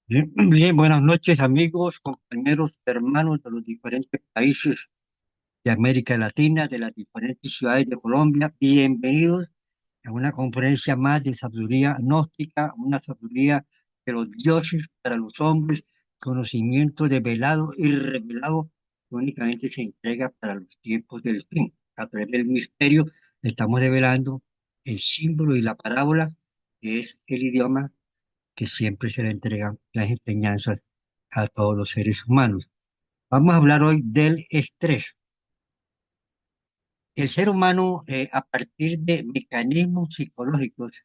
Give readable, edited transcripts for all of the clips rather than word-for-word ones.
Bien, bien, buenas noches amigos, compañeros, hermanos de los diferentes países de América Latina, de las diferentes ciudades de Colombia. Bienvenidos a una conferencia más de sabiduría gnóstica, una sabiduría de los dioses para los hombres, conocimiento develado y revelado que únicamente se entrega para los tiempos del fin. A través del misterio estamos develando el símbolo y la parábola, que es el idioma que siempre se le entregan las enseñanzas a todos los seres humanos. Vamos a hablar hoy del estrés. El ser humano, a partir de mecanismos psicológicos,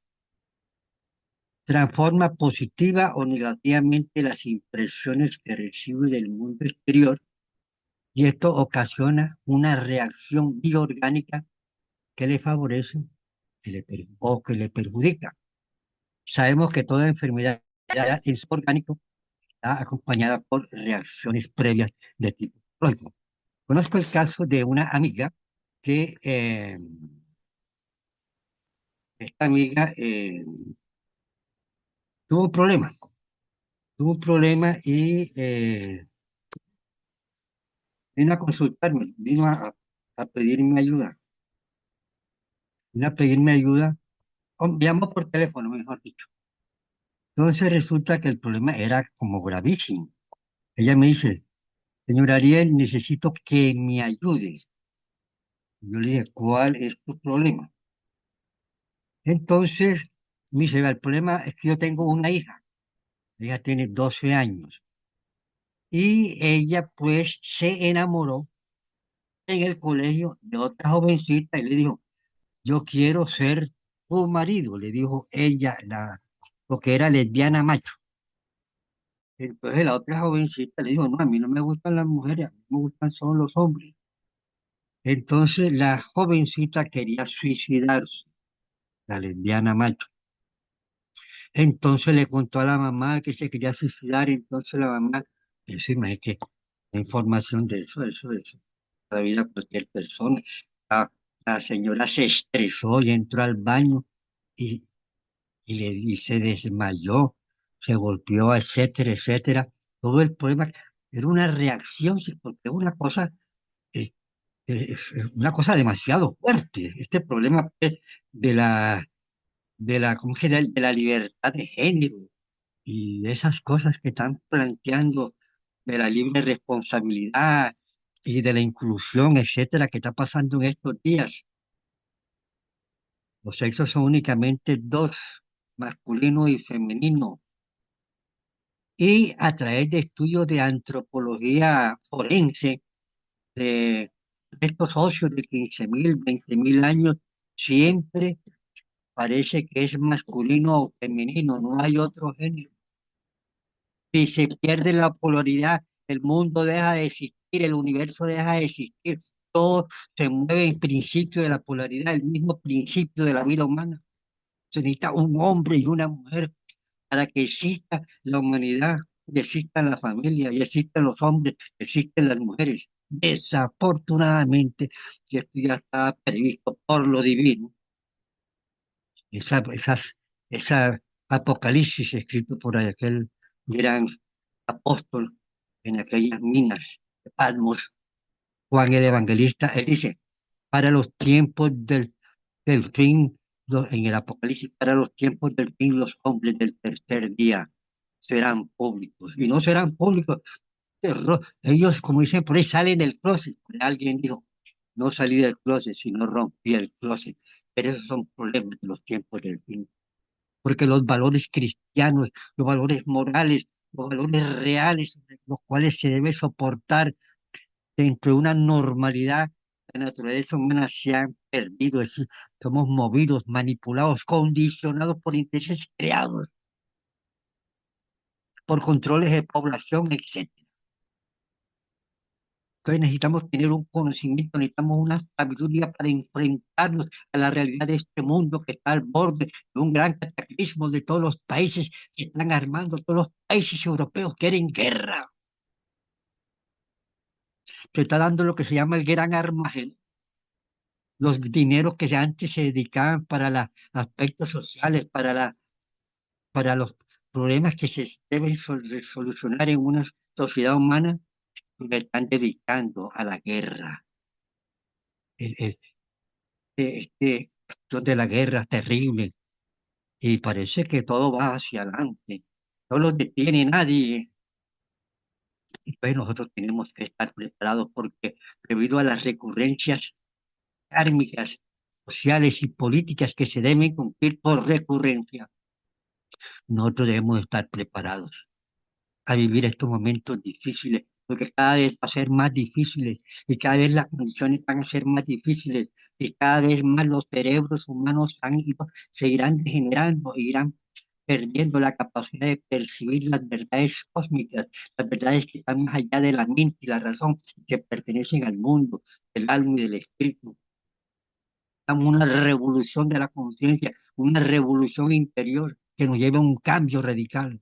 transforma positiva o negativamente las impresiones que recibe del mundo exterior y esto ocasiona una reacción bioorgánica que le favorece o que le perjudica. Sabemos que toda enfermedad en su orgánico está acompañada por reacciones previas de tipo psicológico. Conozco el caso de una amiga que esta amiga tuvo un problema, tuvo un problema y vino a consultarme, vino a pedirme ayuda, vino a pedirme ayuda, me llamó por teléfono, mejor dicho. Entonces resulta que el problema era como gravísimo. Ella me dice, señor Ariel, necesito que me ayude. Yo le dije, ¿cuál es tu problema? Entonces me dice, el problema es que yo tengo una hija, ella tiene 12 años. Y ella pues se enamoró en el colegio de otra jovencita y le dijo, yo quiero ser tu marido, le dijo ella, lo que era lesbiana macho. Entonces la otra jovencita le dijo, no, a mí no me gustan las mujeres, a mí me gustan solo los hombres. Entonces la jovencita quería suicidarse, la lesbiana macho. Entonces le contó a la mamá que se quería suicidar, entonces la mamá, eso imagínate, la información de eso, la vida de cualquier persona. La, la señora se estresó y entró al baño y, y se desmayó, se golpeó, etcétera, etcétera. Todo el problema era una reacción, sí, porque es eh, es una cosa demasiado fuerte. Este problema pues, de ¿cómo se llama? De la libertad de género y de esas cosas que están planteando de la libre responsabilidad y de la inclusión, etcétera, que está pasando en estos días. Los sexos son únicamente dos, masculino y femenino. Y a través de estudios de antropología forense, de estos socios de 15.000, 20.000 años, siempre parece que es masculino o femenino, no hay otro género. Si se pierde la polaridad, el mundo deja de existir, el universo deja de existir, todo se mueve en principio de la polaridad, el mismo principio de la vida humana. Se necesita un hombre y una mujer para que exista la humanidad, y exista la familia, y existan los hombres, existen las mujeres. Desafortunadamente, y esto ya estaba previsto por lo divino, esa, esas, esa apocalipsis escrito por aquel gran apóstol en aquellas minas de Patmos, Juan el Evangelista, él dice, para los tiempos del fin, en el Apocalipsis, para los tiempos del fin, los hombres del tercer día serán públicos. Y no serán públicos. Ellos, como dicen por ahí, salen del closet. Alguien dijo, no salí del closet, sino rompí el closet. Pero esos son problemas de los tiempos del fin. Porque los valores cristianos, los valores morales, los valores reales, los cuales se debe soportar dentro de una normalidad, la naturaleza humana se ha perdido, es decir, somos movidos, manipulados, condicionados por intereses creados, por controles de población, etc. Entonces necesitamos tener un conocimiento, necesitamos una sabiduría para enfrentarnos a la realidad de este mundo que está al borde de un gran cataclismo de todos los países que están armando, todos los países europeos quieren guerra. Se está dando lo que se llama el gran Armagedón. Los dineros antes se dedicaban para los aspectos sociales, para los problemas que se deben solucionar en una sociedad humana le están dedicando a la guerra. Este cuestión de la guerra es terrible y parece que todo va hacia adelante. No lo detiene nadie. Y pues nosotros tenemos que estar preparados porque debido a las recurrencias kármicas, sociales y políticas que se deben cumplir por recurrencia, nosotros debemos estar preparados a vivir estos momentos difíciles, porque cada vez va a ser más difíciles y cada vez las condiciones van a ser más difíciles y cada vez más los cerebros humanos se irán degenerando e irán perdiendo la capacidad de percibir las verdades cósmicas, las verdades que están más allá de la mente y la razón, que pertenecen al mundo, del alma y del espíritu. Estamos en una revolución de la conciencia, una revolución interior que nos lleva a un cambio radical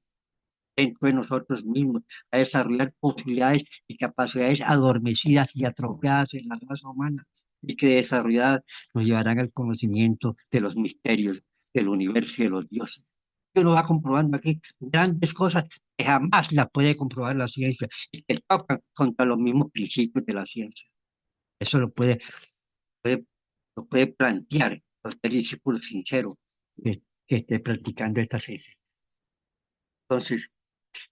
dentro de nosotros mismos, a desarrollar posibilidades y capacidades adormecidas y atrofiadas en la raza humana y que desarrolladas nos llevarán al conocimiento de los misterios del universo y de los dioses. Y uno va comprobando aquí grandes cosas que jamás las puede comprobar la ciencia y que tocan contra los mismos principios de la ciencia. Eso puede, lo puede plantear cualquier discípulo sincero que esté practicando esta ciencia. Entonces,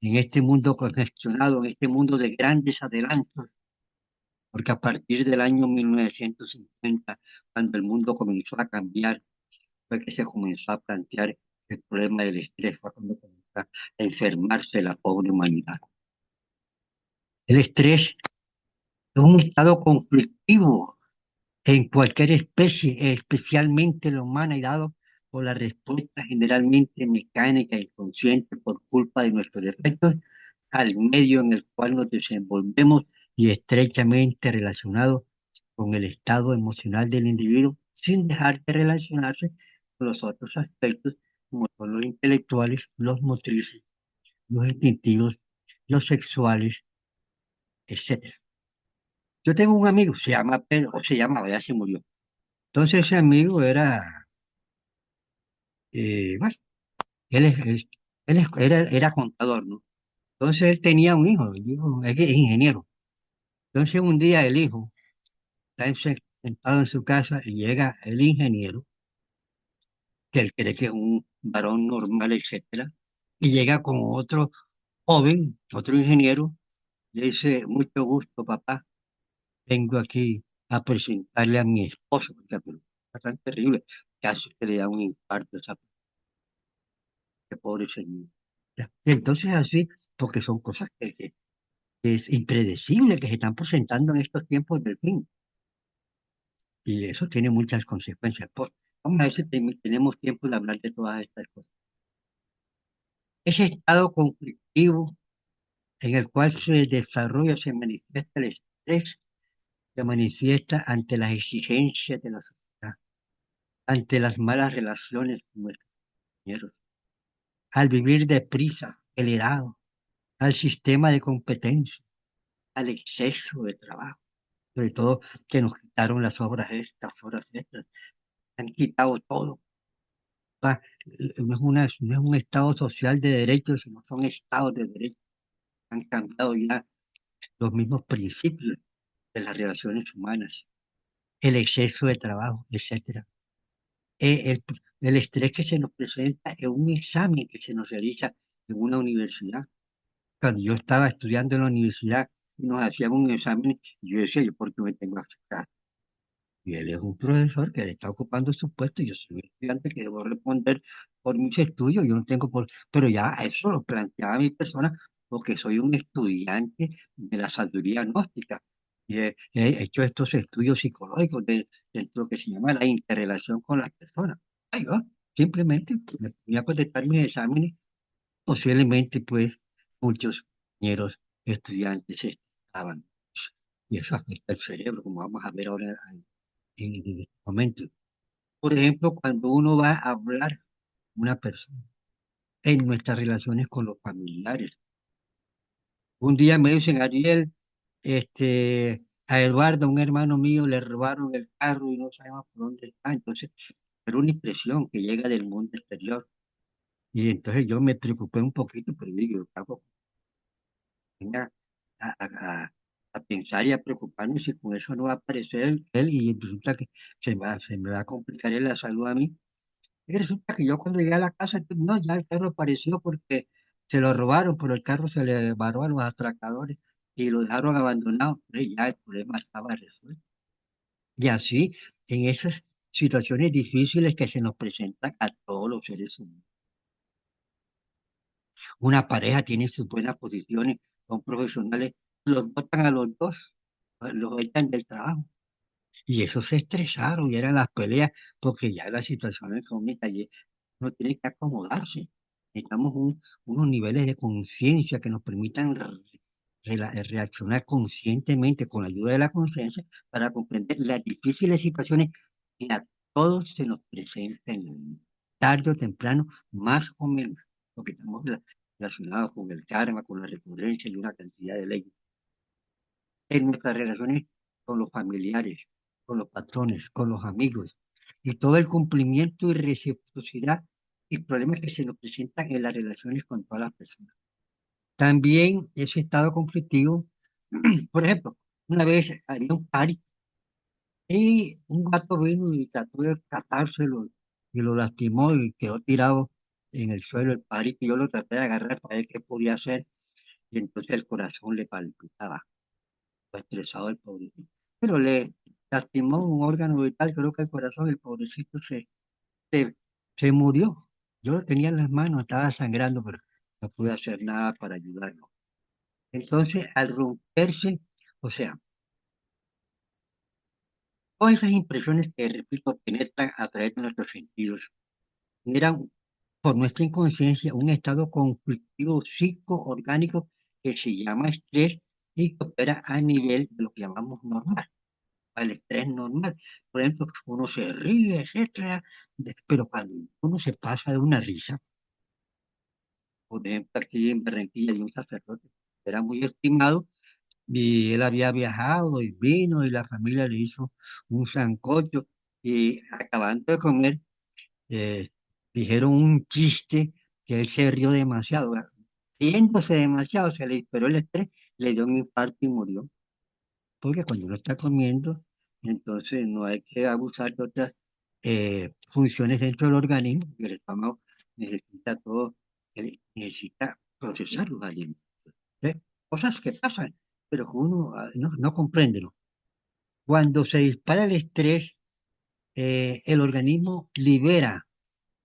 en este mundo congestionado, en este mundo de grandes adelantos, porque a partir del año 1950, cuando el mundo comenzó a cambiar, fue que se comenzó a plantear el problema del estrés, fue cuando comenzó a enfermarse la pobre humanidad. El estrés es un estado conflictivo en cualquier especie, especialmente la humana, y dado por la respuesta generalmente mecánica e inconsciente por culpa de nuestros defectos al medio en el cual nos desenvolvemos y estrechamente relacionado con el estado emocional del individuo, sin dejar de relacionarse con los otros aspectos, como son los intelectuales, los motrices, los instintivos, los sexuales, etcétera. Yo tengo un amigo, se llama Pedro, o se llamaba, ya se murió. Entonces ese amigo era, bueno, él, era contador, ¿no? Entonces él tenía un hijo, el hijo es ingeniero. Entonces un día el hijo está sentado en su casa y llega el ingeniero, que él cree que es un varón normal, etcétera, y llega con otro joven, otro ingeniero, le dice, mucho gusto, papá, vengo aquí a presentarle a mi esposo. O sea, pero es tan terrible, casi que le da un infarto a esa pobre señor. Ya. Y entonces así, porque son cosas que es impredecible que se están presentando en estos tiempos del fin. Y eso tiene muchas consecuencias. Vamos a ver si tenemos tiempo de hablar de todas estas cosas. Ese estado conflictivo en el cual se desarrolla, se manifiesta el estrés, se manifiesta ante las exigencias de la sociedad, ante las malas relaciones con nuestros compañeros, al vivir deprisa, acelerado, al sistema de competencia, al exceso de trabajo, sobre todo que nos quitaron las horas estas, han quitado todo. No es un estado social de derechos, sino son estados de derechos. Han cambiado ya los mismos principios de las relaciones humanas, el exceso de trabajo, etcétera. El estrés que se nos presenta en un examen que se nos realiza en una universidad. Cuando yo estaba estudiando en la universidad, nos hacían un examen y yo decía, ¿yo por qué me tengo que aceptar? Y él es un profesor que le está ocupando su puesto y yo soy un estudiante que debo responder por mis estudios, yo no tengo por... Pero ya eso lo planteaba mi persona porque soy un estudiante de la sabiduría gnóstica y he hecho estos estudios psicológicos dentro de lo que se llama la interrelación con las personas. Ay, yo simplemente me ponía a contestar mis exámenes, posiblemente pues muchos compañeros estudiantes estaban. Y eso afecta el cerebro, como vamos a ver ahora en este momento. Por ejemplo, cuando uno va a hablar con una persona en nuestras relaciones con los familiares. Un día me dicen, Ariel, a Eduardo, un hermano mío, le robaron el carro y no sabemos por dónde está. Entonces, pero una impresión que llega del mundo exterior. Y entonces yo me preocupé un poquito, pero digo, ¿qué hago? Venga a pensar y a preocuparme si con eso no va a aparecer él y resulta que se me va a complicar la salud a mí. Y resulta que yo cuando llegué a la casa, no, ya el carro apareció porque se lo robaron, pero el carro se le varó a los atracadores y lo dejaron abandonado. Entonces ya el problema estaba resuelto. Y así, en esas situaciones difíciles que se nos presentan a todos los seres humanos. Una pareja tiene sus buenas posiciones, son profesionales, los botan a los dos, los echan del trabajo. Y eso se estresaron y eran las peleas, porque ya la situación económica y uno tiene que acomodarse. Necesitamos unos niveles de conciencia que nos permitan reaccionar conscientemente con la ayuda de la conciencia para comprender las difíciles situaciones que a todos se nos presentan tarde o temprano, más o menos, porque estamos relacionados con el karma, con la recurrencia y una cantidad de leyes en nuestras relaciones con los familiares, con los patrones, con los amigos, y todo el cumplimiento y reciprocidad y problemas que se nos presentan en las relaciones con todas las personas. También ese estado conflictivo, por ejemplo, una vez había un party y un gato vino y trató de catárselo y lo lastimó y quedó tirado en el suelo el party, y yo lo traté de agarrar para ver qué podía hacer, y entonces el corazón le palpitaba estresado el pobrecito. Pero le lastimó un órgano vital, creo que el corazón, el pobrecito se, se murió. Yo lo tenía en las manos, estaba sangrando, pero no pude hacer nada para ayudarlo. Entonces, al romperse, o sea, todas esas impresiones que, repito, penetran a través de nuestros sentidos, generan por nuestra inconsciencia un estado conflictivo psicoorgánico que se llama estrés y que opera a nivel de lo que llamamos normal, al estrés normal. Por ejemplo, uno se ríe, etcétera, pero cuando uno se pasa de una risa, por ejemplo, aquí en Barranquilla hay un sacerdote, era muy estimado y él había viajado y vino y la familia le hizo un sancocho y acabando de comer, eh, dijeron un chiste que él se rió demasiado, riéndose demasiado, se le disparó el estrés, le dio un infarto y murió. Porque cuando uno está comiendo, entonces no hay que abusar de otras funciones dentro del organismo, porque el estómago necesita todo, necesita procesar los alimentos. ¿Eh? Cosas que pasan, pero que uno no comprende, ¿no? Cuando se dispara el estrés, el organismo libera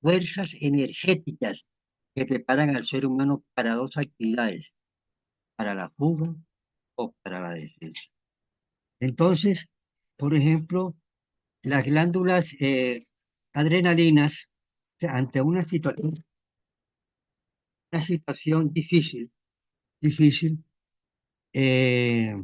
fuerzas energéticas que preparan al ser humano para dos actividades, para la fuga o para la defensa. Entonces, por ejemplo, las glándulas adrenalinas, ante una situación difícil, eh,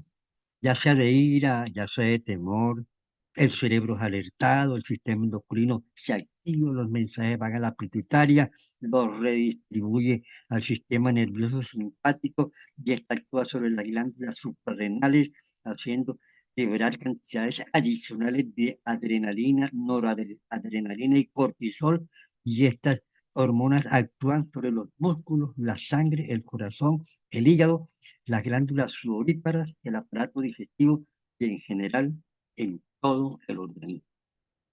ya sea de ira, ya sea de temor, el cerebro es alertado, el sistema endocrino se activa, los mensajes van a la pituitaria, los redistribuye al sistema nervioso simpático y esta actúa sobre las glándulas suprarrenales, haciendo liberar cantidades adicionales de adrenalina, noradrenalina y cortisol, y estas hormonas actúan sobre los músculos, la sangre, el corazón, el hígado, las glándulas sudoríparas, el aparato digestivo y en general en todo el organismo.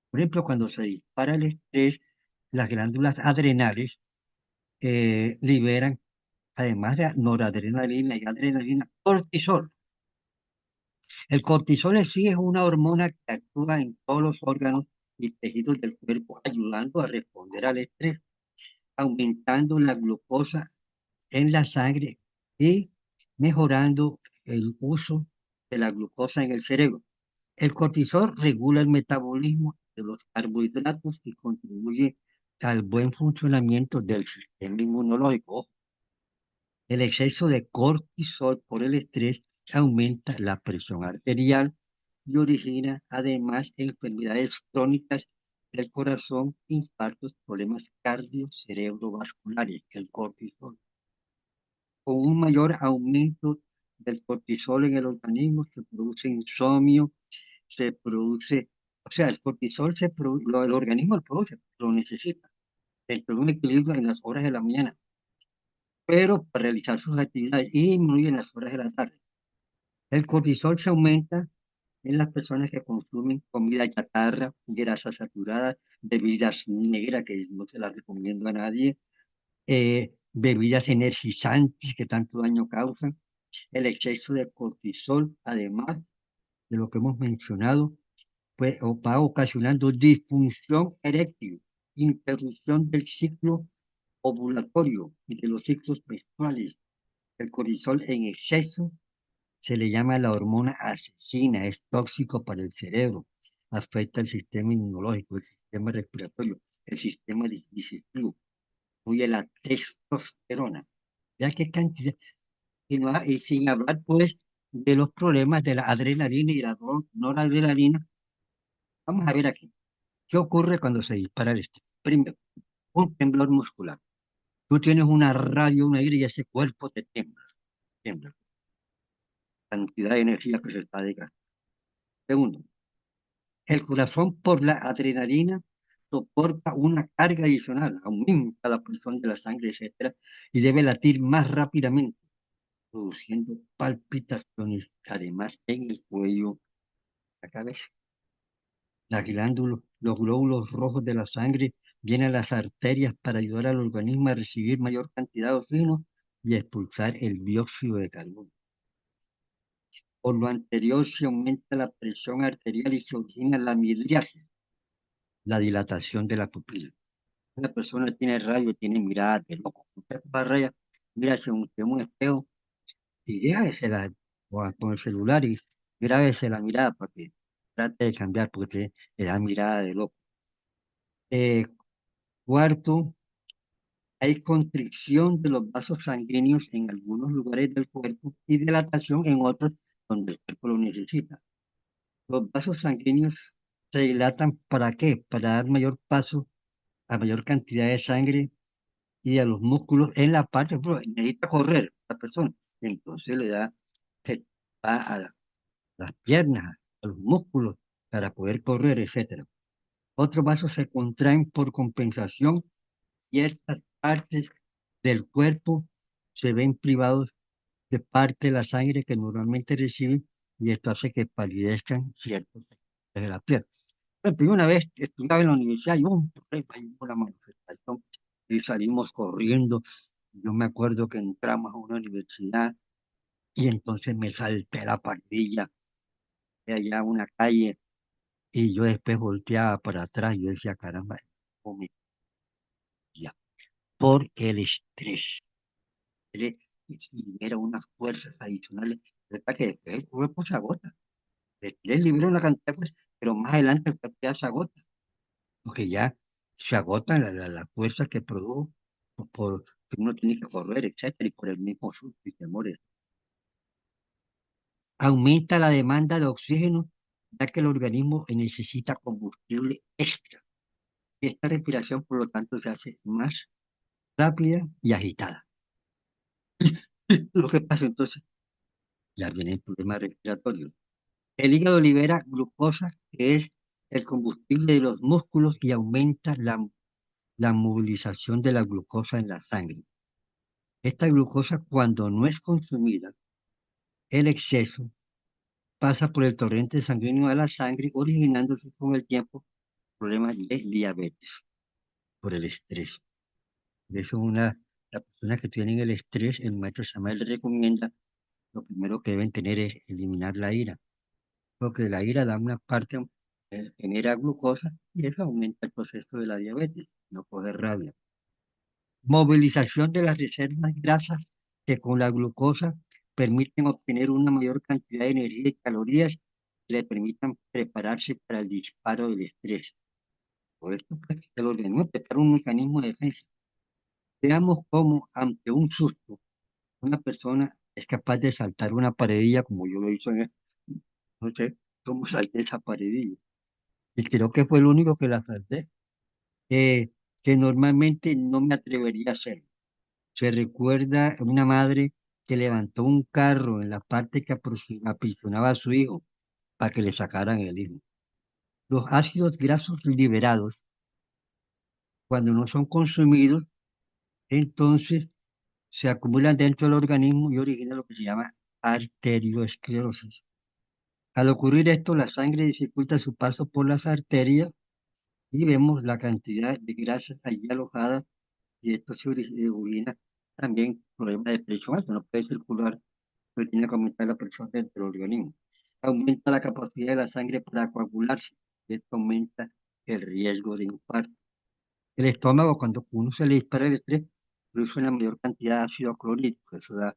Por ejemplo, cuando se dispara el estrés, las glándulas adrenales liberan, además de noradrenalina y adrenalina, cortisol. El cortisol en sí es una hormona que actúa en todos los órganos y tejidos del cuerpo, ayudando a responder al estrés, aumentando la glucosa en la sangre y mejorando el uso de la glucosa en el cerebro. El cortisol regula el metabolismo de los carbohidratos y contribuye al buen funcionamiento del sistema inmunológico. El exceso de cortisol por el estrés aumenta la presión arterial y origina además enfermedades crónicas del corazón, infartos, problemas cerebrovasculares, el cortisol. Con un mayor aumento del cortisol en el organismo se produce insomnio, se produce, o sea, el cortisol el organismo lo produce, lo necesita. dentro de un equilibrio en las horas de la mañana, pero para realizar sus actividades y disminuye en las horas de la tarde. El cortisol se aumenta en las personas que consumen comida chatarra, grasas saturadas, bebidas negras, que no se las recomiendo a nadie, bebidas energizantes que tanto daño causan. El exceso de cortisol, además de lo que hemos mencionado, pues, va ocasionando disfunción eréctil, interrupción del ciclo ovulatorio y de los ciclos menstruales. El cortisol en exceso se le llama la hormona asesina, es tóxico para el cerebro, afecta el sistema inmunológico, el sistema respiratorio, el sistema digestivo, incluye la testosterona. Ya qué cantidad, y sin hablar pues de los problemas de la adrenalina y la noradrenalina. Vamos a ver aquí, ¿qué ocurre cuando se dispara el estrés? Primero, un temblor muscular. Tú tienes una radio, una ira y ese cuerpo te tiembla, tiembla, cantidad de energía que se está desgastando. Segundo, el corazón por la adrenalina soporta una carga adicional, aumenta la presión de la sangre, etcétera, y debe latir más rápidamente, produciendo palpitaciones, además en el cuello, la cabeza. Las glándulas, los glóbulos rojos de la sangre vienen a las arterias para ayudar al organismo a recibir mayor cantidad de oxígeno y a expulsar el dióxido de carbono. Por lo anterior, se aumenta la presión arterial y se origina la midriasis, la dilatación de la pupila. Una persona tiene radio, tiene mirada de loco. Usted va a raya, mira hacia un espejo y grábesela con el celular y grábese la mirada para que trate de cambiar porque le da mirada de loco. Eh, Cuarto, hay constricción de los vasos sanguíneos en algunos lugares del cuerpo y dilatación en otros donde el cuerpo lo necesita. Los vasos sanguíneos se dilatan ¿para qué? Para dar mayor paso a mayor cantidad de sangre y a los músculos en la parte, bro, necesita correr la persona. Entonces le da, se va a las piernas, a los músculos para poder correr, etcétera. Otros vasos se contraen por compensación, ciertas partes del cuerpo se ven privados de parte de la sangre que normalmente reciben y esto hace que palidezcan ciertos sectores de la piel. Por ejemplo, yo una vez estudiaba en la universidad y hubo un problema, y hubo una manifestación y salimos corriendo. Yo me acuerdo que entramos a una universidad y entonces me salté la parrilla de allá a una calle y yo después volteaba para atrás y yo decía, caramba, ¿cómo me moría? Por el estrés. Él libera unas fuerzas adicionales, ¿verdad? Que después el cuerpo se agota. El estrés libera una cantidad de fuerzas, pero más adelante el cuerpo ya se agota, porque ya se agotan las fuerzas que produjo que uno tiene que correr, etcétera, y por el mismo susto y temores. Aumenta la demanda de oxígeno, ya que el organismo necesita combustible extra. Y esta respiración, por lo tanto, se hace más rápida y agitada. Lo que pasa entonces, ya viene el problema respiratorio. El hígado libera glucosa, que es el combustible de los músculos, y aumenta la movilización de la glucosa en la sangre. Esta glucosa, cuando no es consumida, el exceso pasa por el torrente sanguíneo a la sangre, originándose con el tiempo problemas de diabetes por el estrés. Por eso las personas que tienen el estrés, el maestro Samuel les recomienda, lo primero que deben tener es eliminar la ira, porque la ira da una parte, genera glucosa y eso aumenta el proceso de la diabetes, no coger rabia. Movilización de las reservas grasas que con la glucosa permiten obtener una mayor cantidad de energía y calorías que le permitan prepararse para el disparo del estrés. Por esto, pues, el organismo prepara un mecanismo de defensa. Veamos cómo ante un susto una persona es capaz de saltar una paredilla como yo lo hice no sé cómo salté esa paredilla. Y creo que fue el único que la salté, eh, que normalmente no me atrevería a hacer. Se recuerda una madre que levantó un carro en la parte que aprisionaba a su hijo para que le sacaran el hijo. Los ácidos grasos liberados Cuando no son consumidos, entonces se acumulan dentro del organismo y originan lo que se llama arteriosclerosis. Al ocurrir esto, la sangre dificulta su paso por las arterias y vemos la cantidad de grasa allí alojada y esto origina también problemas de presión alta, no puede circular, pero tiene que aumentar la presión dentro del organismo. Aumenta la capacidad de la sangre para coagularse y esto aumenta el riesgo de infarto. El estómago, cuando uno se le dispara el estrés, produce una mayor cantidad de ácido clorhídrico, eso da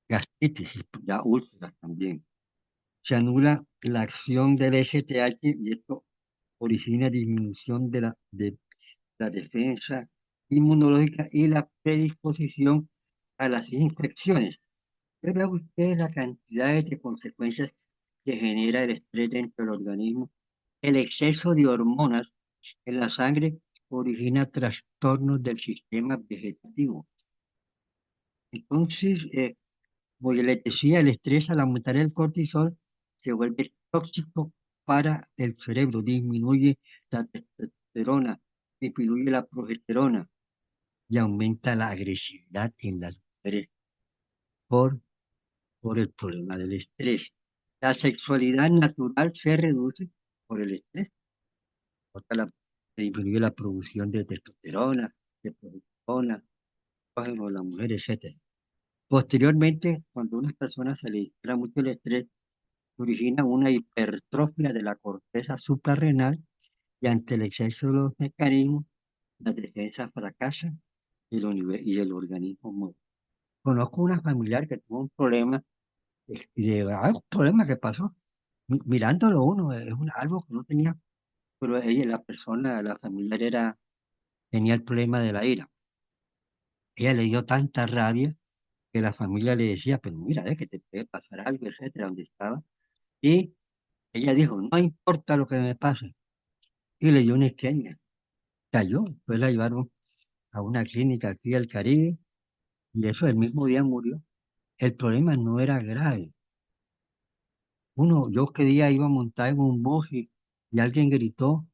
gastritis, da úlceras también. Se anula la acción del STH y esto origina disminución de la defensa inmunológica y la predisposición a las infecciones. Vean ustedes la cantidad de consecuencias que genera el estrés dentro del organismo. El exceso de hormonas en la sangre origina trastornos del sistema vegetativo. Entonces, como yo les decía, el estrés al aumentar el cortisol se vuelve tóxico para el cerebro, disminuye la testosterona, disminuye la progesterona y aumenta la agresividad en las mujeres por, por el problema del estrés. La sexualidad natural se reduce por el estrés, porque se disminuye la producción de testosterona, de progesterona, estrógeno en la mujer, etcétera. Posteriormente, cuando a unas personas se le dispara mucho el estrés, origina una hipertrofia de la corteza suprarrenal y ante el exceso de los mecanismos, las defensas fracasan y el organismo muere. Conozco una familiar que tuvo un problema, un problema que pasó. Mirándolo uno, es algo que no tenía, pero ella, la persona, la familiar tenía el problema de la ira. Ella le dio tanta rabia que la familia le decía, pero mira, que te puede pasar algo, etcétera, donde estaba. Y ella dijo, no importa lo que me pase. Y le dio una isquemia. Cayó, después la llevaron a una clínica aquí del Caribe y eso el mismo día murió. El problema no era grave. Yo que día iba a montar en un bus y alguien gritó,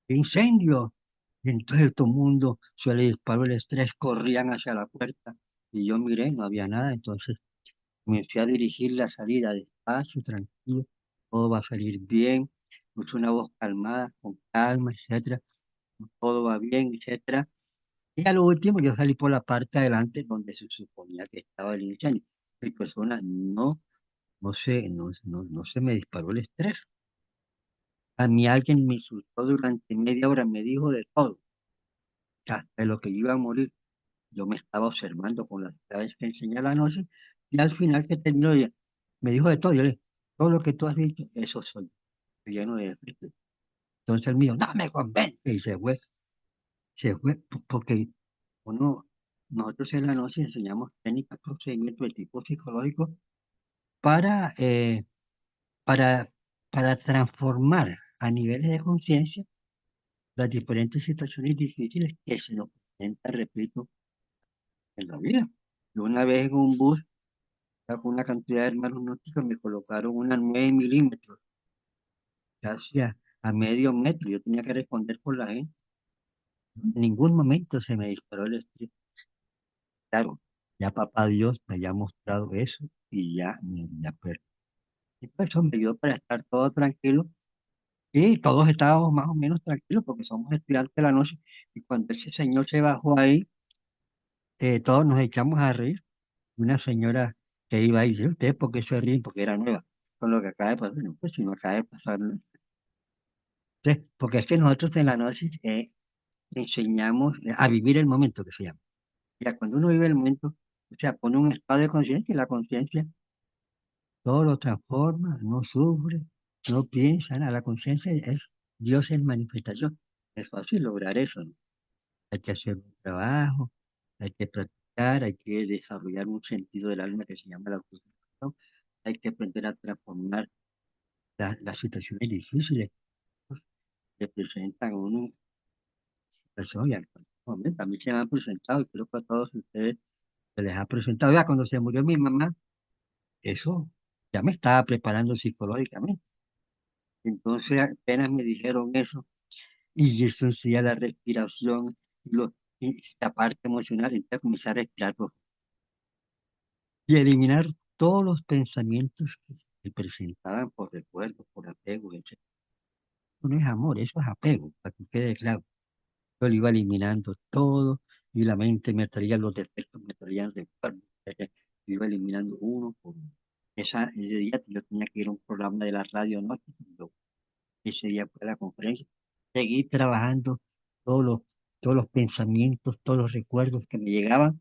¡incendio! Y entonces todo el mundo se le disparó el estrés, corrían hacia la puerta y yo miré, no había nada, entonces me fui a dirigir la salida despacio, tranquilo, todo va a salir bien, puse una voz calmada, con calma, etcétera, todo va bien, etcétera. Y a lo último yo salí por la parte de adelante donde se suponía que estaba el incendio. Mi persona no se me disparó el estrés. A mí alguien me insultó durante media hora, me dijo de todo, hasta de lo que yo iba a morir. Yo me estaba observando con las claves que enseña la noche y al final que terminó ella, me dijo de todo. Yo le dije, todo lo que tú has dicho, eso soy, estoy lleno de defectos. Entonces el mío, no me convence y se fue porque uno, nosotros en la noche enseñamos técnicas, procedimientos de tipo psicológico para, eh, para, para transformar a niveles de conciencia las diferentes situaciones difíciles que se nos presentan, repito, en la vida. Yo una vez en un bus, estaba con una cantidad de hermanos nóticos, me colocaron una 9 milímetros, casi a medio metro. Yo tenía que responder por la gente. En ningún momento se me disparó el estrés. Claro, ya papá Dios me había mostrado eso y ya me había perdido. Y pues eso me ayudó para estar todo tranquilo. Y todos estábamos más o menos tranquilos porque somos estudiantes de la noche. Y cuando ese señor se bajó ahí, todos nos echamos a reír. Una señora que iba ahí dice, ¿usted por qué se ríen? Porque era nueva. Con lo que acaba de pasar, no, pues si no acaba de pasar, ¿no? Entonces, porque es que nosotros en la noche enseñamos a vivir el momento que se llama. Ya cuando uno vive el momento, o sea, pone un estado de conciencia y la conciencia todo lo transforma, no sufre, no piensa, nada. La conciencia es Dios en manifestación. Es fácil lograr eso, ¿no? Hay que hacer un trabajo, hay que practicar, hay que desarrollar un sentido del alma que se llama la autosugestión, hay que aprender a transformar las situaciones difíciles pues, que presentan a uno situación y al momento. A mí se me han presentado y creo que a todos ustedes se les ha presentado. Ya cuando se murió mi mamá, eso ya me estaba preparando psicológicamente. Entonces apenas me dijeron eso, y eso sería la respiración y la parte emocional, entonces comenzar a respirar y eliminar todos los pensamientos que se presentaban por recuerdos, por apego, etc. Eso no es amor, eso es apego, para que quede claro. Yo lo iba eliminando todo y la mente me traía los defectos, me traían recuerdos. Yo iba eliminando uno por uno. Ese día yo tenía que ir a un programa de la radio noche, yo ese día fue la conferencia. Seguí trabajando todos los, todos los pensamientos, todos los recuerdos que me llegaban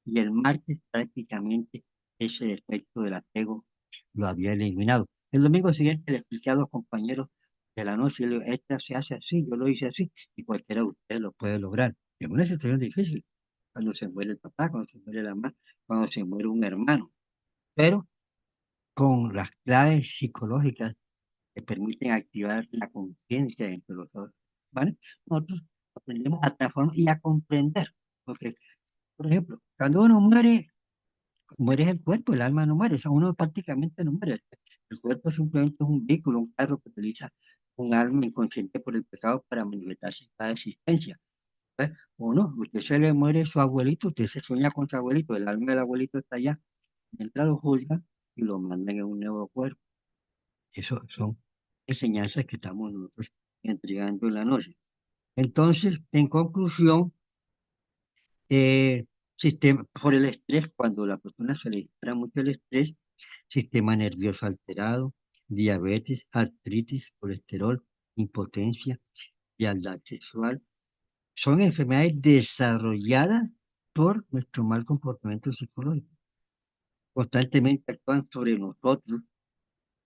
y el martes prácticamente ese defecto del apego lo había eliminado. El domingo siguiente le expliqué a los compañeros de la noche, y le digo, esta se hace así, yo lo hice así y cualquiera de ustedes lo puede lograr. Es una situación difícil, cuando se muere el papá, cuando se muere la mamá, cuando se muere un hermano, pero con las claves psicológicas que permiten activar la conciencia entre los dos, ¿vale? Nosotros aprendemos a transformar y a comprender, porque, por ejemplo, cuando uno muere, muere el cuerpo, el alma no muere, o sea, uno prácticamente no muere. El cuerpo simplemente es un vehículo, un carro que utiliza un alma inconsciente por el pecado para manifestarse en cada existencia. ¿Ves? Uno, usted se le muere su abuelito, usted se sueña con su abuelito, el alma del abuelito está allá, mientras lo juzga y lo mandan en un nuevo cuerpo. Eso son enseñanzas que estamos nosotros entregando en la noche. Entonces, en conclusión, por el estrés, cuando la persona se le dispara mucho el estrés, sistema nervioso alterado, diabetes, artritis, colesterol, impotencia, frialdad sexual, son enfermedades desarrolladas por nuestro mal comportamiento psicológico. Constantemente actúan sobre nosotros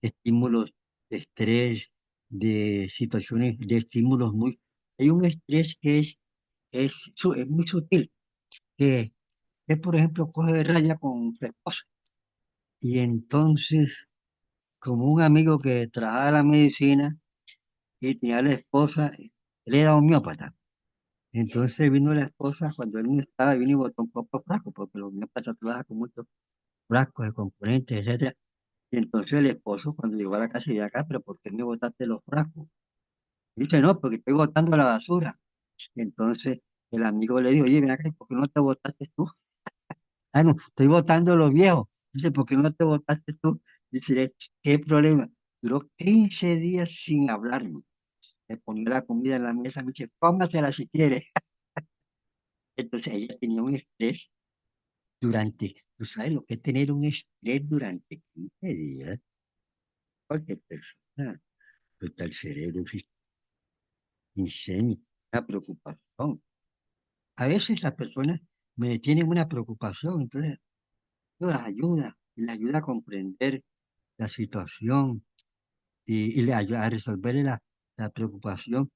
estímulos de estrés, de situaciones, de estímulos muy... Hay un estrés que es muy sutil, que es, por ejemplo, coge de raya con su esposa. Y entonces, como un amigo que trabajaba la medicina y tenía la esposa, él era homeópata. Entonces vino la esposa cuando él no estaba, vino y botó un poco frasco, porque los homeópatas trabajan con muchos frascos de componentes, etcétera. Y entonces el esposo, cuando llegó a la casa, dijo acá, pero ¿por qué me botaste los frascos? Dice, no, porque estoy botando la basura. Y entonces el amigo le dijo, oye, ven acá, ¿por qué no te botaste tú? Ah, no, estoy botando los viejos. Dice, ¿por qué no te botaste tú? Dice, ¿qué problema? Duró 15 días sin hablarme. Me ponía la comida en la mesa, me dice, cómasela si quiere. Entonces ella tenía un estrés durante, ¿tú sabes lo que es tener un estrés durante 15 días? Cualquier persona, total el cerebro se incendia, una preocupación. A veces las personas me tienen una preocupación, entonces yo las ayuda a comprender la situación y le ayuda a resolver la preocupación.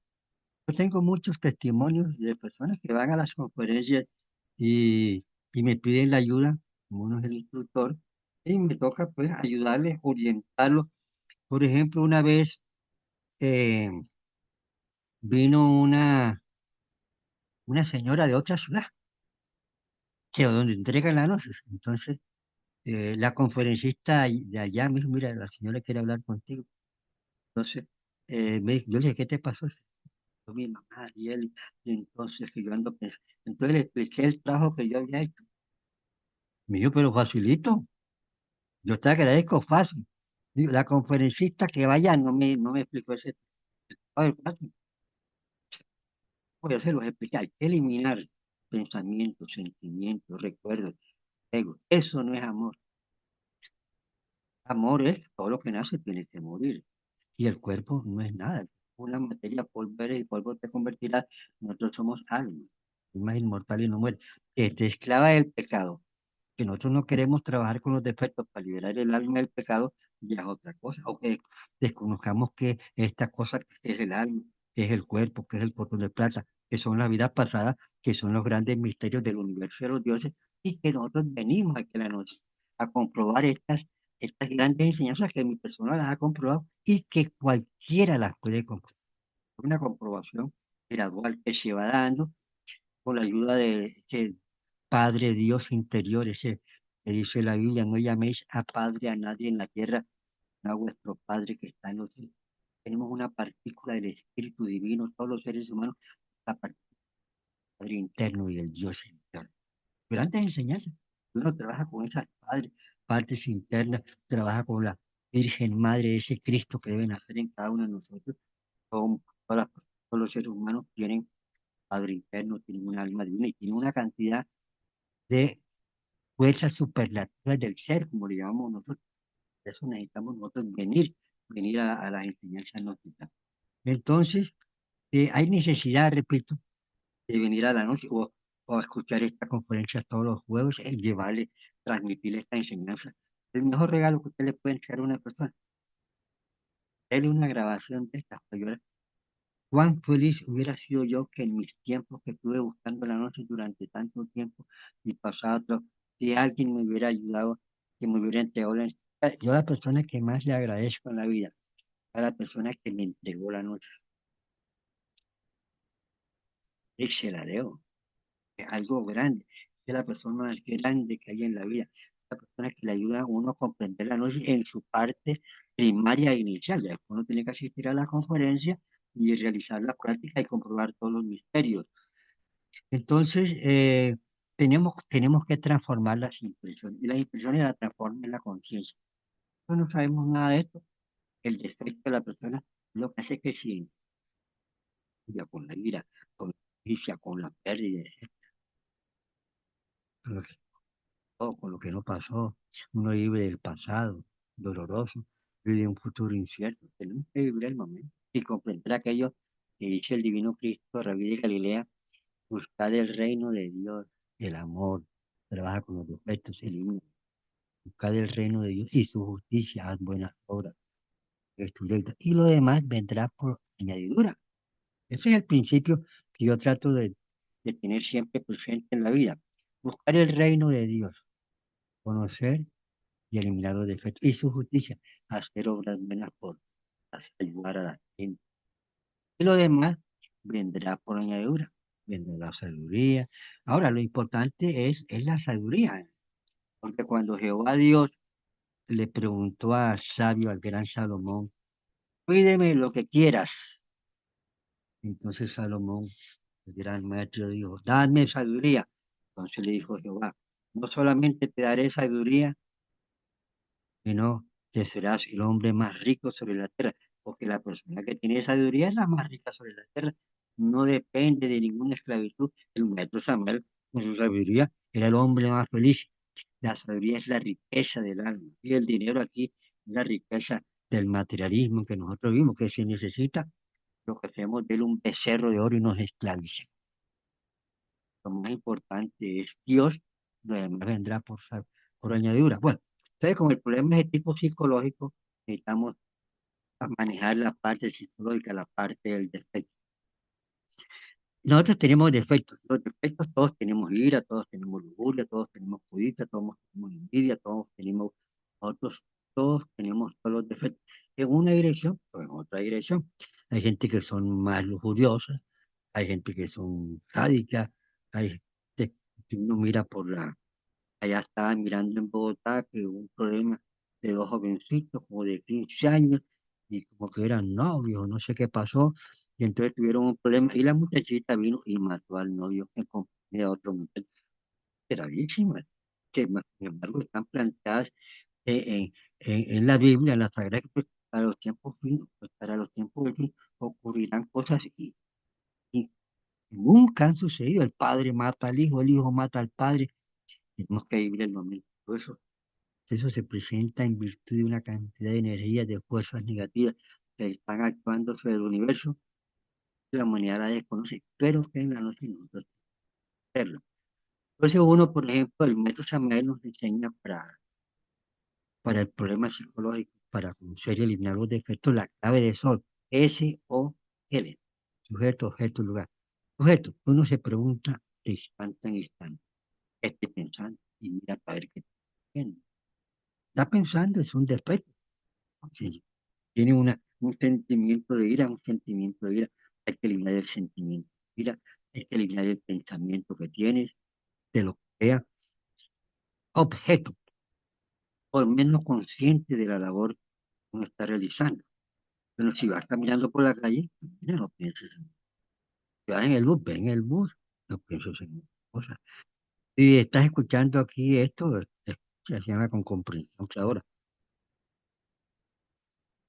Yo tengo muchos testimonios de personas que van a las conferencias y, y me piden la ayuda, como uno es el instructor, y me toca pues ayudarles, orientarlos. Por ejemplo, una vez eh, vino una señora de otra ciudad, que donde entregan la noche. Entonces, la conferencista de allá me dijo, mira, la señora quiere hablar contigo. Entonces, yo le dije, ¿qué te pasó? Mi mamá y él, y entonces que yo ando pensando. Entonces le expliqué el trabajo que yo había hecho. Me dijo, pero facilito, yo te agradezco fácil. Digo, la conferencista que vaya no me explicó ese trabajo fácil. Voy a hacerlo, explicar, hay que eliminar pensamientos, sentimientos, recuerdos, ego. Eso no es amor. Amor es todo lo que nace tiene que morir. Y el cuerpo no es nada. Una materia polvo y polvo te convertirá. Nosotros somos alma. Alma es inmortal y no muere. Este esclava del pecado. Que nosotros no queremos trabajar con los defectos para liberar el alma del pecado, ya es otra cosa. O que desconozcamos que esta cosa que es el alma, que es el cuerpo, que es el cordón de plata, que son las vidas pasadas, que son los grandes misterios del universo de los dioses, y que nosotros venimos aquí en la noche a comprobar estas grandes enseñanzas que mi persona las ha comprobado y que cualquiera las puede comprobar. Una comprobación gradual que se va dando con la ayuda de ese Padre Dios interior, ese que dice la Biblia, no llaméis a Padre a nadie en la tierra, no a vuestro Padre que está en los cielos. tenemos una partícula del Espíritu Divino, todos los seres humanos, la partícula del Padre interno y del Dios interno. Grandes enseñanzas. Uno trabaja con esas partes internas, trabaja con la Virgen Madre, ese Cristo que debe nacer en cada uno de nosotros. Todas todos los seres humanos tienen Padre interno, tienen un alma divina y tienen una cantidad de fuerzas superlativas del ser, como le llamamos nosotros. Por eso necesitamos nosotros venir a las enseñanzas gnósticas. Entonces, hay necesidad, repito, de venir a la noche o a escuchar esta conferencia todos los jueves, llevarle, transmitirle esta enseñanza. El mejor regalo que usted le puede entregar a una persona, darle una grabación de estas. Cuán feliz hubiera sido yo que en mis tiempos que estuve buscando la noche durante tanto tiempo y pasado otro, si alguien me hubiera ayudado, que me hubiera entregado la. Yo la persona que más le agradezco en la vida, a la persona que me entregó la noche, y se la debo. Es algo grande, es la persona más grande que hay en la vida, la persona que le ayuda a uno a comprender la noche en su parte primaria e inicial. Ya después uno tiene que asistir a la conferencia y realizar la práctica y comprobar todos los misterios. Entonces, tenemos que transformar las impresiones y las impresiones las transforman en la conciencia. No sabemos nada de esto. El defecto de la persona lo que hace que se identifica con la ira, con la justicia, con la pérdida, con lo que, con lo que no pasó. Uno vive del pasado, doloroso, vive de un futuro incierto. Tenemos que vivir el momento y comprender aquello que dice el divino Cristo, Rabí de Galilea: buscar el reino de Dios, el amor, trabaja con los defectos, elimina. Buscad el reino de Dios y su justicia, haz buenas obras, y lo demás vendrá por añadidura. Ese es el principio que yo trato de tener siempre presente en la vida. Buscar el reino de Dios, conocer y eliminar los defectos, y su justicia, hacer obras buenas por ayudar a la gente. Y lo demás vendrá por añadidura, vendrá la sabiduría. Ahora, lo importante es la sabiduría, porque cuando Jehová Dios le preguntó al gran Salomón: pídeme lo que quieras. Entonces Salomón, el gran maestro, dijo: dame sabiduría. Entonces le dijo Jehová: no solamente te daré sabiduría, sino que serás el hombre más rico sobre la tierra, porque la persona que tiene sabiduría es la más rica sobre la tierra. No depende de ninguna esclavitud. El maestro Samuel, con su sabiduría, era el hombre más feliz. La sabiduría es la riqueza del alma. Y el dinero aquí es la riqueza del materialismo que nosotros vimos, que se necesita, lo que hacemos de él un becerro de oro y nos esclaviza. Lo más importante es Dios, lo demás vendrá por añadidura. Bueno, entonces, como el problema es de tipo psicológico, necesitamos manejar la parte psicológica, la parte del defecto. Nosotros tenemos defectos. Los defectos, todos tenemos ira, todos tenemos lujuria, todos tenemos codicia, todos tenemos envidia, otros, todos tenemos todos los defectos en una dirección o en otra dirección. Hay gente que son más lujuriosas, hay gente que son sádicas, hay gente que uno mira allá estaba mirando en Bogotá que hubo un problema de dos jovencitos como de 15 años y como que eran novios, no sé qué pasó, y entonces tuvieron un problema y la muchachita vino y mató al novio en compañía de otro muchacho. Gravísimas, que sin embargo están planteadas en la Biblia, en la Sagrada Escritura. Para los tiempos finos, pues para los tiempos del fin ocurrirán cosas y nunca han sucedido. El padre mata al hijo, el hijo mata al padre. Tenemos que vivir el momento. Eso se presenta en virtud de una cantidad de energías, de fuerzas negativas que están actuando sobre el universo. La humanidad la desconoce, pero que en la noche nosotros verlo. Entonces uno, por ejemplo, el método Samuel nos enseña para el problema psicológico, para conocer y eliminar los defectos, la clave de Sol, SOL, sujeto, objeto, lugar. Sujeto, uno se pregunta de instante en instante, ¿qué estoy pensando? Y mira para ver qué está haciendo. Está pensando, es un defecto. Sí, tiene un sentimiento de ira, un sentimiento de ira. Hay que eliminar el sentimiento de ira, hay que eliminar el pensamiento que tienes, de lo que sea. Objeto, por menos consciente de la labor que uno está realizando. Pero si vas caminando por la calle, mira, no pienses en, si vas en el bus, ve en el bus, no pienses en cosas. Si estás escuchando aquí esto, se llama con comprensión ahora.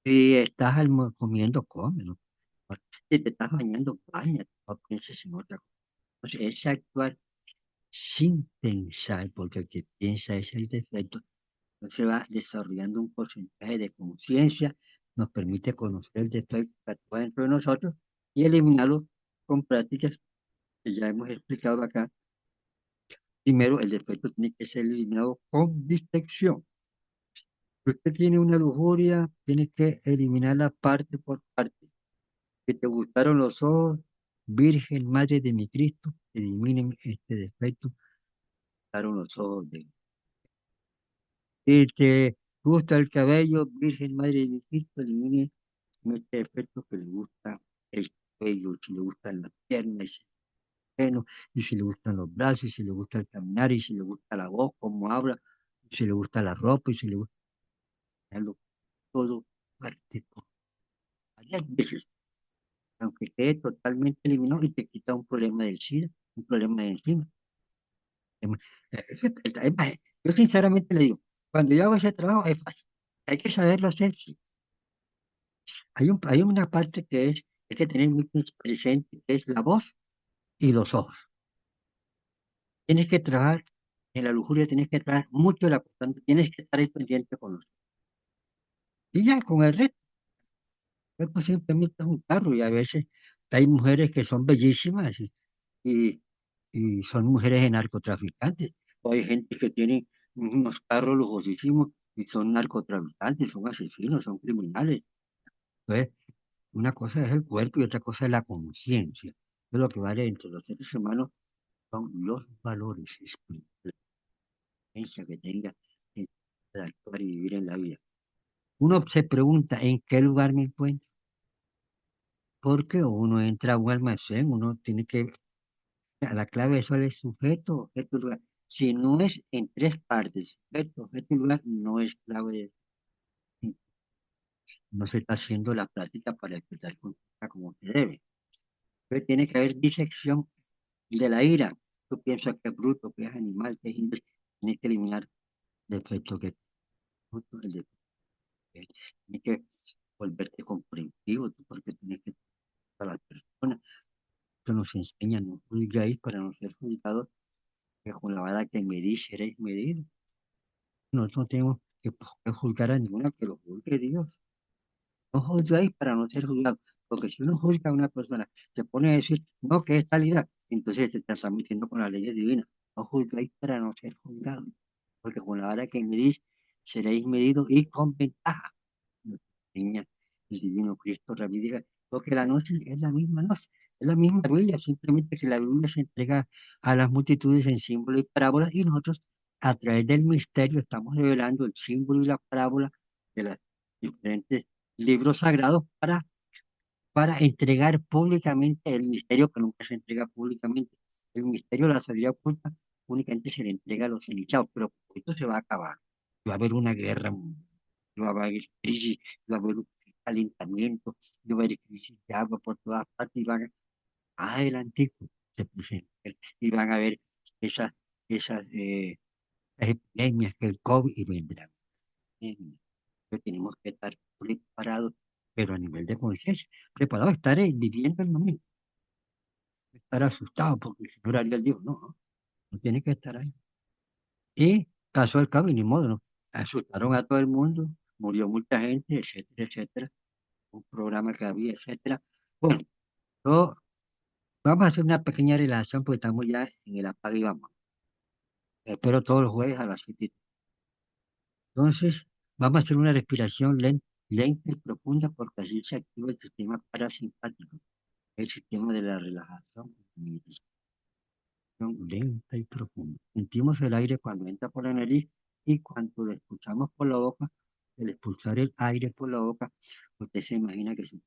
Si estás comiendo, come, ¿no? Si te estás bañando, bañate, no pienses en otra cosa. Entonces, es actuar sin pensar, porque el que piensa es el defecto. Entonces va desarrollando un porcentaje de conciencia, nos permite conocer el defecto que actúa dentro de nosotros y eliminarlo con prácticas que ya hemos explicado acá. Primero, el defecto tiene que ser eliminado con distinción. Si usted tiene una lujuria, tiene que eliminarla parte por parte. Que te gustaron los ojos, Virgen Madre de mi Cristo, eliminen este defecto, gustaron los ojos de... Si te gusta el cabello, Virgen Madre de mi Cristo, elimine este defecto que le gusta el cabello, si le gustan las piernas, y si, bueno, y si le gustan los brazos, y si le gusta el caminar, y si le gusta la voz, cómo habla, y si le gusta la ropa, y si le gusta hacerlo todo parte por varias veces, aunque quede totalmente eliminado y te quita un problema del SIDA, un problema de encima. Es más, yo sinceramente le digo, cuando yo hago ese trabajo es fácil, hay que saberlo hacer. Sí. Hay una parte que es, hay que tener muy presente, que es la voz y los ojos. Tienes que trabajar en la lujuria, tienes que trabajar mucho la constante, tienes que estar ahí pendiente con los ojos. Y ya con el resto, pues simplemente es un carro y a veces hay mujeres que son bellísimas y, y son mujeres de narcotraficantes. O hay gente que tiene unos carros lujosísimos y son narcotraficantes, son asesinos, son criminales. Entonces, una cosa es el cuerpo y otra cosa es la conciencia. Entonces, lo que vale entre los seres humanos son los valores espirituales que tenga de actuar y vivir en la vida. Uno se pregunta en qué lugar me encuentro, porque uno entra a un almacén, uno tiene que, a la clave eso es sujeto, objeto, lugar. Si no es en tres partes, sujeto, objeto y lugar, no es clave, no se está haciendo la práctica para despertar conciencia como se debe. Entonces tiene que haber disección de la ira. Tú piensas que es bruto, que es animal, que es imbécil. Tienes que eliminar el defecto que es bruto, el defecto que es. Tienes que volverte comprensivo, tú, porque tienes que a las personas. Esto nos enseña, no juzgáis para no ser juzgados, que con la vara que medís seréis medidos. Nosotros no tenemos que juzgar a ninguna, que lo juzgue Dios. No juzgáis para no ser juzgados. Porque si uno juzga a una persona, se pone a decir, no, que es calidad, entonces se está metiendo con las leyes divinas. No juzgáis para no ser juzgados. Porque con la vara que medís seréis medidos y con ventaja. Nos enseña el divino Cristo Ramírez, porque la noche es la misma noche, es la misma Biblia, simplemente que la Biblia se entrega a las multitudes en símbolos y parábolas y nosotros a través del misterio estamos revelando el símbolo y la parábola de los diferentes libros sagrados para entregar públicamente el misterio que nunca se entrega públicamente. El misterio de la sabiduría oculta únicamente se le entrega a los iniciados, pero esto se va a acabar. Va a haber una guerra mundial, va a haber crisis, va a haber calentamiento, va a haber crisis de agua por todas partes y van adelantico se presenta, y van a haber esas, esas epidemias que el COVID y vendrán. Entonces tenemos que estar preparados, pero a nivel de conciencia, preparados a estar viviendo el momento, estar asustados porque el señor Ariel dijo, no, no tiene que estar ahí. Y pasó el cabo y ni modo, ¿no? Asustaron a todo el mundo, murió mucha gente, etcétera, etcétera. Un programa que había, etcétera. Bueno, yo- vamos a hacer una pequeña relación porque estamos ya en el apague y vamos. Espero todos los jueves a las 7. Entonces, vamos a hacer una respiración lenta y profunda porque así se activa el sistema parasimpático, el sistema de la relajación, lenta y profunda. Sentimos el aire cuando entra por la nariz y cuando lo expulsamos por la boca, el expulsar el aire por la boca, usted se imagina que se